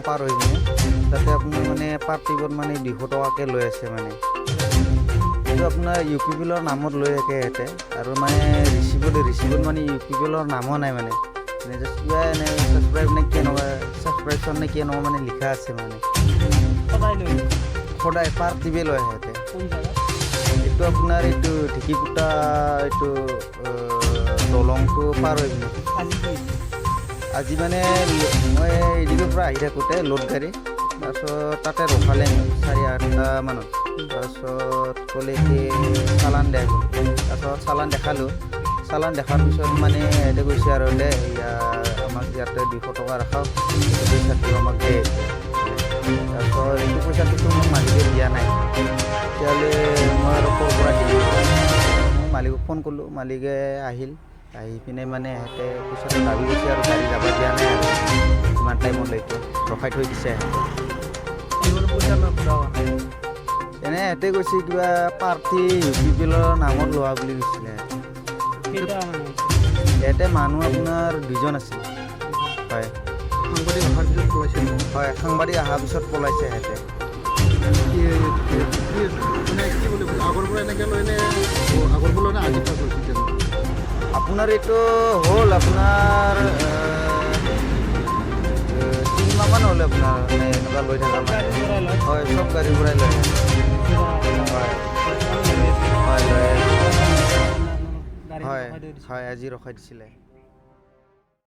পাৰ হৈ কিনে তাতে আপুনি মানে পাৰ্টিবত মানে 200 টকাকৈ লৈ আছে মানে এইটো আপোনাৰ ইউ পি পি এলৰ নামত লৈ থাকে সিহঁতে আৰু মানে ৰিচিভত মানে ইউ পি পি এলৰ নামো নাই মানে জাষ্ট কিবা এনে ছাবস্ক্ৰাইব নে কি এনেকুৱা ছাবস্ক্ৰিপশ্যন নে কি এনেকুৱা মানে লিখা আছে মানে সদায় পাৰ্টিবে লয় সিহঁতে এইটো আপোনাৰ এইটো ঢেকীপুটা এইটো দলংটো পাৰ হৈ কিনে আজি মানে মই এদিনৰ পৰা আহি থাকোঁতে লোড গাড়ী তাৰপিছত তাতে ৰখালে 8:30 মানত তাৰপিছত ক'লে কি চালান দে তাৰপিছত চালান দেখালোঁ চালান দেখাৰ পিছত মানে সিহঁতে কৈছে আৰু দে আমাক ইয়াতে 200 টকা ৰাখক পইচাটো আমাক দে তাৰপিছত এইটো পইচাটোতো মোক মালিকে দিয়া নাই তেতিয়াহ'লে মই আৰু ক'ৰ পৰা দিলোঁ মই মালিকক ফোন কৰিলোঁ মালিকে আহিল আহি পিনে মানে সিহঁতে পইচাটো দাবী কৰিছে আৰু গাড়ী যাব দিয়া নাই আৰু ইমান টাইমলৈকে ৰখাই থৈ দিছে এনে সিহঁতে কৈছে কিবা পাৰ্টি ইউ পি পি এলৰ নামত লোৱা বুলি কৈছিলে ইয়াতে মানুহ আপোনাৰ 2জন আছিল হয় সাংবাদিক অহাৰ পিছত পলাইছে সিহঁতে আপোনাৰ এইটো হ'ল আপোনাৰ 3 মাহমান হ'ল আপোনাৰ মানে এনেকুৱা লৈ থকা মানে হয় চব গাড়ীৰ পৰাই লৈ হয় হয় হয় আজি ৰখাই দিছিলে